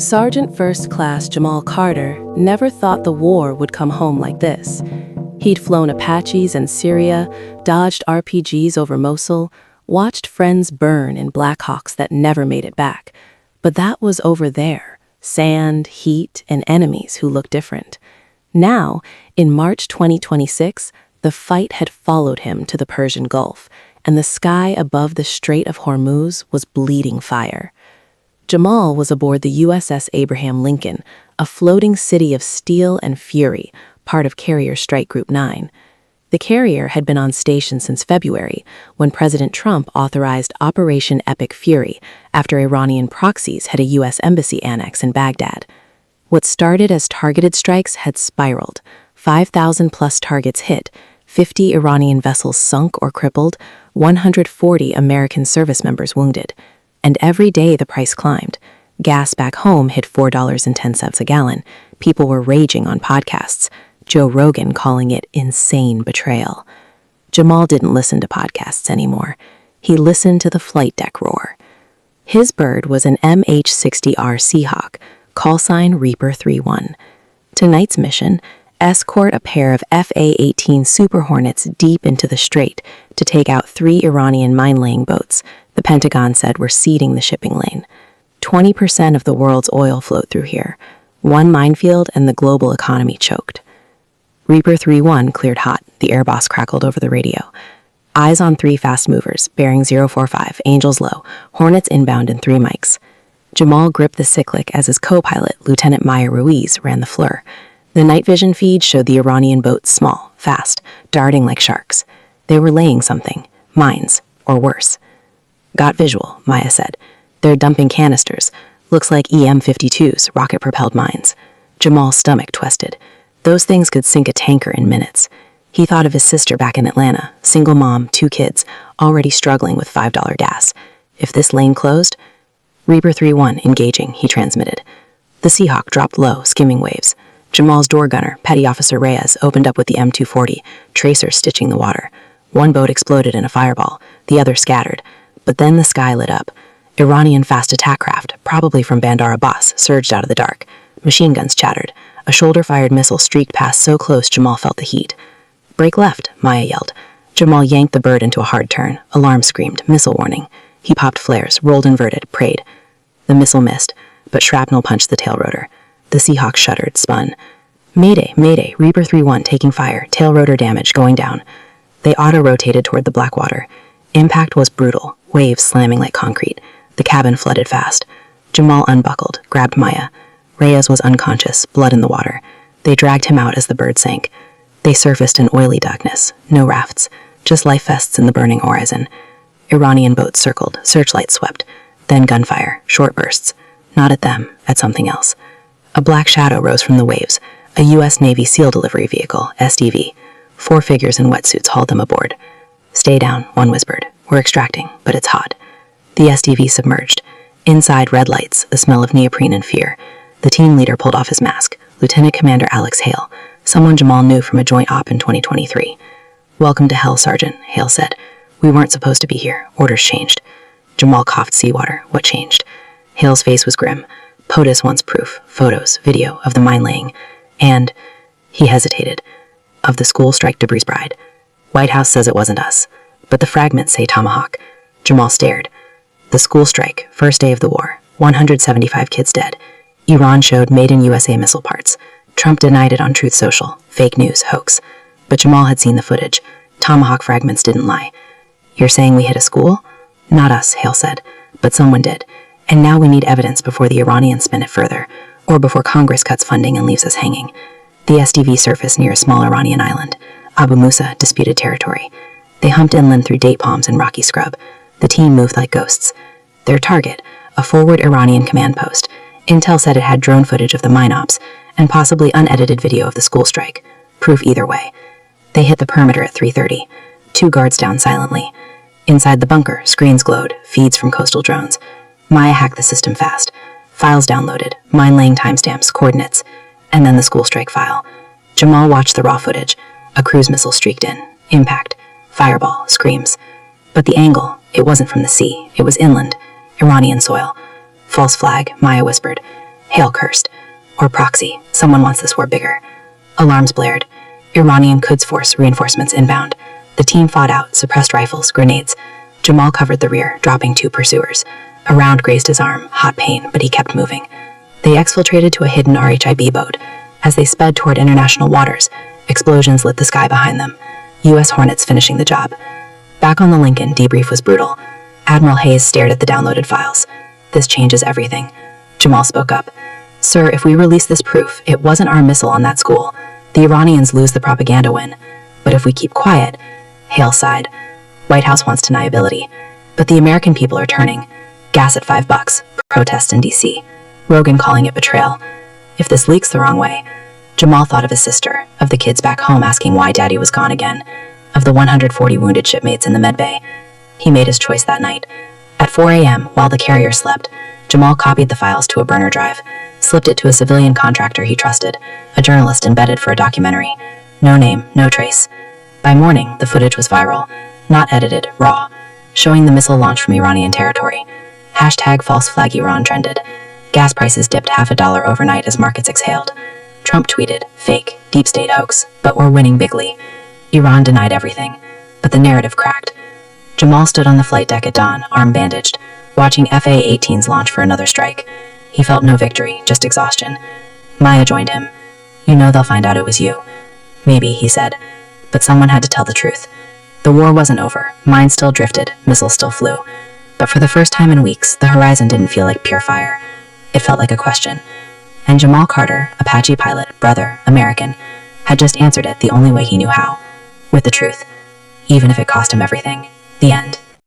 Sergeant First Class Jamal Carter never thought the war would come home like this. He'd flown Apaches in Syria, dodged RPGs over Mosul, watched friends burn in Blackhawks that never made it back. But that was over there. Sand, heat, and enemies who looked different. Now, in March 2026, the fight had followed him to the Persian Gulf, and the sky above the Strait of Hormuz was bleeding fire. Jamal was aboard the USS Abraham Lincoln, a floating city of steel and fury, part of Carrier Strike Group 9. The carrier had been on station since February, when President Trump authorized Operation Epic Fury after Iranian proxies had a U.S. embassy annex in Baghdad. What started as targeted strikes had spiraled. 5,000-plus targets hit, 50 Iranian vessels sunk or crippled, 140 American service members wounded. And every day the price climbed. Gas back home hit $4.10 a gallon. People were raging on podcasts, Joe Rogan calling it insane betrayal. Jamal didn't listen to podcasts anymore. He listened to the flight deck roar. His bird was an MH-60R Seahawk, call sign Reaper 31. Tonight's mission, escort a pair of FA-18 Super Hornets deep into the strait to take out 3 Iranian mine-laying boats the Pentagon said were seeding the shipping lane. 20% of the world's oil flowed through here. One minefield and the global economy choked. Reaper 31 cleared hot, the air boss crackled over the radio. Eyes on 3 fast movers, bearing 045, Angels low, Hornets inbound and 3 mics. Jamal gripped the cyclic as his co-pilot, Lieutenant Maya Ruiz, ran the FLIR. The night vision feed showed the Iranian boats small, fast, darting like sharks. They were laying something, mines, or worse. Got visual, Maya said. They're dumping canisters. Looks like EM-52s, rocket-propelled mines. Jamal's stomach twisted. Those things could sink a tanker in minutes. He thought of his sister back in Atlanta, single mom, 2 kids, already struggling with $5 gas. If this lane closed... Reaper 31, engaging, he transmitted. The Seahawk dropped low, skimming waves. Jamal's door gunner, Petty Officer Reyes, opened up with the M240, tracers stitching the water. One boat exploded in a fireball, the other scattered. But then the sky lit up. Iranian fast attack craft, probably from Bandar Abbas, surged out of the dark. Machine guns chattered. A shoulder-fired missile streaked past so close Jamal felt the heat. "Break left," Maya yelled. Jamal yanked the bird into a hard turn. Alarm screamed, missile warning. He popped flares, rolled inverted, prayed. The missile missed, but shrapnel punched the tail rotor. The Seahawk shuddered, spun. "Mayday, mayday, Reaper 31 taking fire, tail rotor damage, going down." They auto-rotated toward the Blackwater. Impact was brutal, waves slamming like concrete. The cabin flooded fast. Jamal unbuckled, grabbed Maya. Reyes was unconscious, blood in the water. They dragged him out as the bird sank. They surfaced in oily darkness, no rafts, just life vests in the burning horizon. Iranian boats circled, searchlights swept. Then gunfire, short bursts. Not at them, at something else. A black shadow rose from the waves, a U.S. Navy SEAL delivery vehicle, SDV. 4 figures in wetsuits hauled them aboard. "Stay down," one whispered. "We're extracting, but it's hot." The SDV submerged. Inside, red lights, the smell of neoprene and fear. The team leader pulled off his mask, Lieutenant Commander Alex Hale, someone Jamal knew from a joint op in 2023. "Welcome to hell, Sergeant," Hale said. "We weren't supposed to be here. Orders changed." Jamal coughed seawater. What changed? Hale's face was grim. POTUS wants proof, photos, video of the mine laying, and, he hesitated, of the school strike debris bride. "White House says it wasn't us, but the fragments say Tomahawk." Jamal stared. The school strike, first day of the war, 175 kids dead. Iran showed made in USA missile parts. Trump denied it on Truth Social. Fake news, hoax. But Jamal had seen the footage. Tomahawk fragments didn't lie. "You're saying we hit a school?" "Not us," Hale said, "but someone did. And now we need evidence before the Iranians spin it further, or before Congress cuts funding and leaves us hanging." The SDV surfaced near a small Iranian island. Abu Musa, disputed territory. They humped inland through date palms and rocky scrub. The team moved like ghosts. Their target, a forward Iranian command post. Intel said it had drone footage of the mine ops, and possibly unedited video of the school strike. Proof either way. They hit the perimeter at 3:30. 2 guards down silently. Inside the bunker, screens glowed, feeds from coastal drones. Maya hacked the system fast. Files downloaded, mine-laying timestamps, coordinates, and then the school strike file. Jamal watched the raw footage. A cruise missile streaked in. Impact. Fireball. Screams. But the angle, it wasn't from the sea. It was inland. Iranian soil. "False flag," Maya whispered. Hale cursed. Or proxy. Someone wants this war bigger. Alarms blared. Iranian Quds Force reinforcements inbound. The team fought out, suppressed rifles, grenades. Jamal covered the rear, dropping 2 pursuers. A round grazed his arm, hot pain, but he kept moving. They exfiltrated to a hidden RHIB boat. As they sped toward international waters, explosions lit the sky behind them. U.S Hornets finishing the job. Back on the Lincoln, debrief was brutal. Admiral Hayes stared at the downloaded files. This changes everything. Jamal spoke up. Sir, if we release this proof, it wasn't our missile on that school. The Iranians lose the propaganda win. But if we keep quiet, Hale sighed. White House wants deniability. But the American people are turning. Gas at $5. Protests in D.C. Rogan calling it betrayal. If this leaks the wrong way. Jamal thought of his sister, of the kids back home asking why Daddy was gone again, of the 140 wounded shipmates in the medbay. He made his choice that night. At 4 a.m., while the carrier slept, Jamal copied the files to a burner drive, slipped it to a civilian contractor he trusted, a journalist embedded for a documentary. No name, no trace. By morning, the footage was viral, not edited, raw, showing the missile launch from Iranian territory. Hashtag false flag Iran trended. Gas prices dipped $50 overnight as markets exhaled. Trump tweeted, fake, deep state hoax, but we're winning bigly. Iran denied everything, but the narrative cracked. Jamal stood on the flight deck at dawn, arm bandaged, watching FA-18s launch for another strike. He felt no victory, just exhaustion. Maya joined him. You know they'll find out it was you. Maybe, he said, but someone had to tell the truth. The war wasn't over, mines still drifted, missiles still flew. But for the first time in weeks, the horizon didn't feel like pure fire. It felt like a question. And Jamal Carter, Apache pilot, brother, American, had just answered it the only way he knew how. With the truth. Even if it cost him everything. The end.